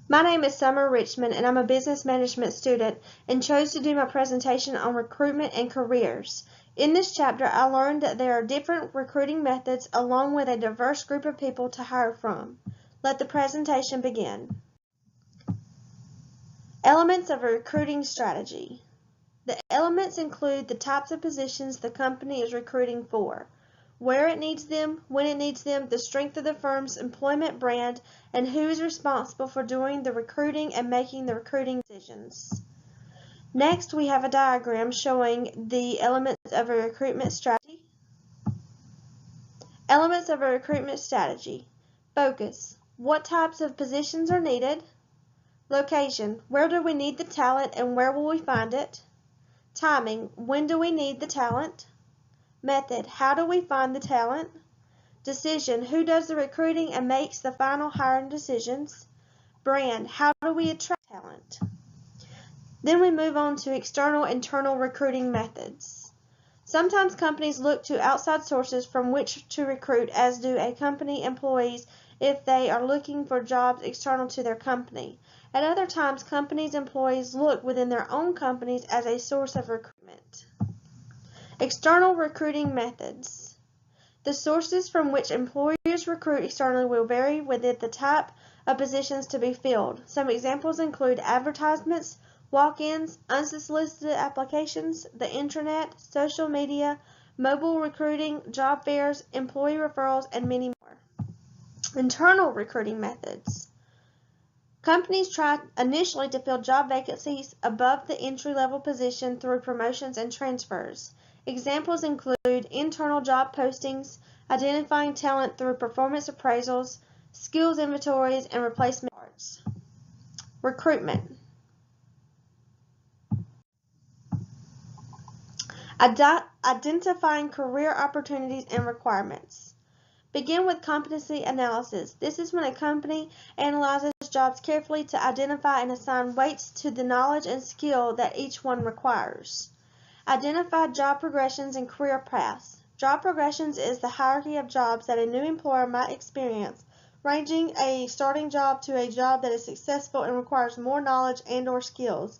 My name is Summer Richmond, and I'm a business management student and chose to do my presentation on recruitment and careers. In this chapter, I learned that there are different recruiting methods along with a diverse group of people to hire from. Let the presentation begin. Elements of a recruiting strategy. The elements include the types of positions the company is recruiting for, where it needs them, when it needs them, the strength of the firm's employment brand, and who is responsible for doing the recruiting and making the recruiting decisions. Next, we have a diagram showing the elements of a recruitment strategy. Elements of a recruitment strategy. Focus. What types of positions are needed? Location. Where do we need the talent and where will we find it? Timing. When do we need the talent? Method. How do we find the talent? Decision. Who does the recruiting and makes the final hiring decisions? Brand. How do we attract talent? Then we move on to external internal recruiting methods. Sometimes companies look to outside sources from which to recruit, as do a company employees if they are looking for jobs external to their company. At other times, companies' employees look within their own companies as a source of recruitment. External recruiting methods. The sources from which employers recruit externally will vary with the type of positions to be filled. Some examples include advertisements, walk-ins, unsolicited applications, the intranet, social media, mobile recruiting, job fairs, employee referrals, and many more. Internal recruiting methods. Companies try initially to fill job vacancies above the entry-level position through promotions and transfers. Examples include internal job postings, identifying talent through performance appraisals, skills inventories, and replacement parts. Recruitment. Identifying career opportunities and requirements. Begin with competency analysis. This is when a company analyzes jobs carefully to identify and assign weights to the knowledge and skill that each one requires. Identify job progressions and career paths. Job progressions is the hierarchy of jobs that a new employer might experience, ranging a starting job to a job that is successful and requires more knowledge and/or skills.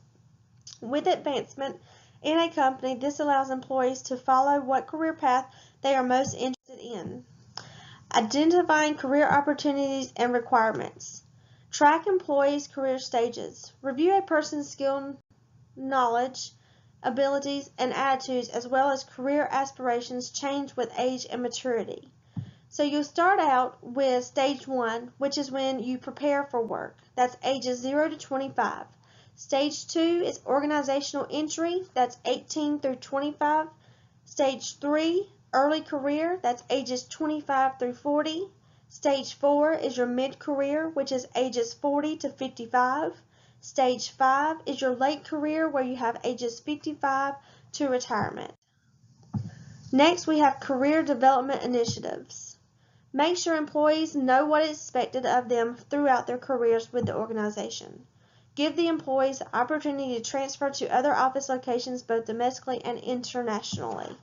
With advancement in a company, this allows employees to follow what career path they are most interested in. Identifying career opportunities and requirements. Track employees' career stages. Review a person's skill, knowledge, abilities, and attitudes, as well as career aspirations change with age and maturity. So you'll start out with stage 1, which is when you prepare for work. That's ages 0 to 25. Stage 2 is organizational entry. That's 18 through 25. Stage 3, early career. That's ages 25 through 40. Stage 4 is your mid-career, which is ages 40 to 55. Stage 5 is your late career, where you have ages 55 to retirement. Next, we have career development initiatives. Make sure employees know what is expected of them throughout their careers with the organization. Give the employees the opportunity to transfer to other office locations both domestically and internationally.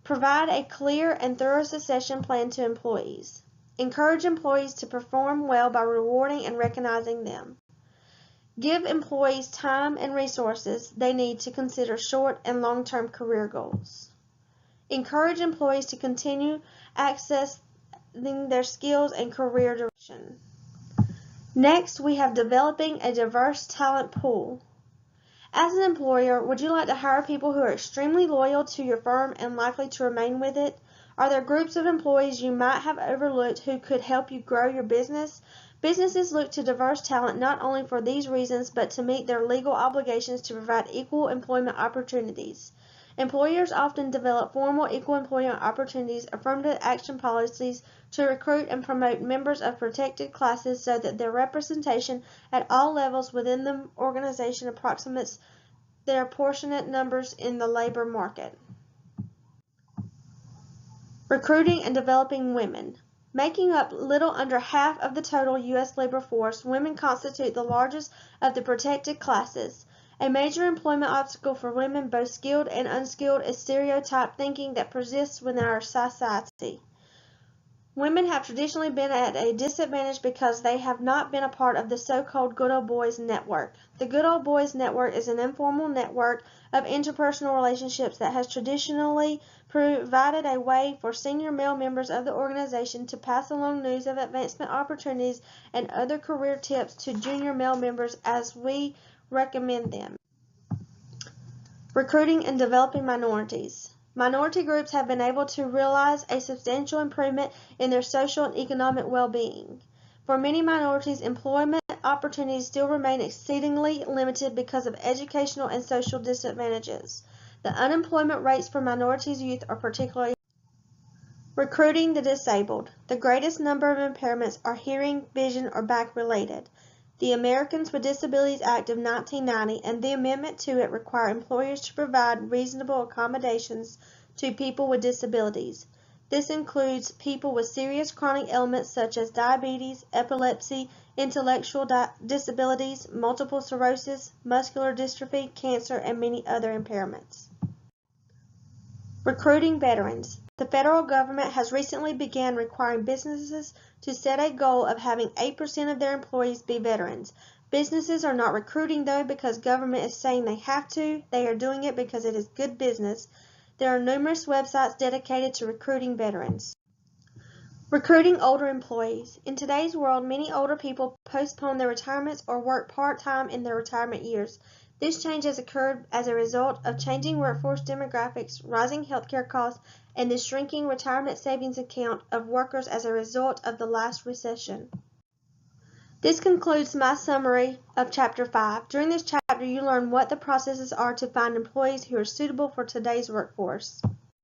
Provide a clear and thorough succession plan to employees. Encourage employees to perform well by rewarding and recognizing them. Give employees time and resources they need to consider short and long-term career goals. Encourage employees to continue accessing their skills and career direction. Next, we have developing a diverse talent pool. As an employer, would you like to hire people who are extremely loyal to your firm and likely to remain with it? Are there groups of employees you might have overlooked who could help you grow your business? Businesses look to diverse talent not only for these reasons, but to meet their legal obligations to provide equal employment opportunities. Employers often develop formal equal employment opportunities, affirmative action policies to recruit and promote members of protected classes so that their representation at all levels within the organization approximates their proportionate numbers in the labor market. Recruiting and developing women. Making up little under half of the total U.S. labor force, women constitute the largest of the protected classes. A major employment obstacle for women, both skilled and unskilled, is stereotype thinking that persists within our society. Women have traditionally been at a disadvantage because they have not been a part of the so-called Good Old Boys Network. The Good Old Boys Network is an informal network of interpersonal relationships that has traditionally provided a way for senior male members of the organization to pass along news of advancement opportunities and other career tips to junior male members as we recommend them. Recruiting and developing minorities. Minority groups have been able to realize a substantial improvement in their social and economic well-being. For many minorities, employment opportunities still remain exceedingly limited because of educational and social disadvantages. The unemployment rates for minorities youth are particularly high. Recruiting the disabled. The greatest number of impairments are hearing, vision, or back-related. The Americans with Disabilities Act of 1990 and the amendment to it require employers to provide reasonable accommodations to people with disabilities. This includes people with serious chronic ailments such as diabetes, epilepsy, intellectual disabilities, multiple sclerosis, muscular dystrophy, cancer, and many other impairments. Recruiting veterans. The federal government has recently begun requiring businesses to set a goal of having 8% of their employees be veterans. Businesses are not recruiting though because government is saying they have to. They are doing it because it is good business. There are numerous websites dedicated to recruiting veterans. Recruiting older employees. In today's world, many older people postpone their retirements or work part-time in their retirement years. This change has occurred as a result of changing workforce demographics, rising healthcare costs, and the shrinking retirement savings account of workers as a result of the last recession. This concludes my summary of Chapter 5. During this chapter, you learn what the processes are to find employees who are suitable for today's workforce.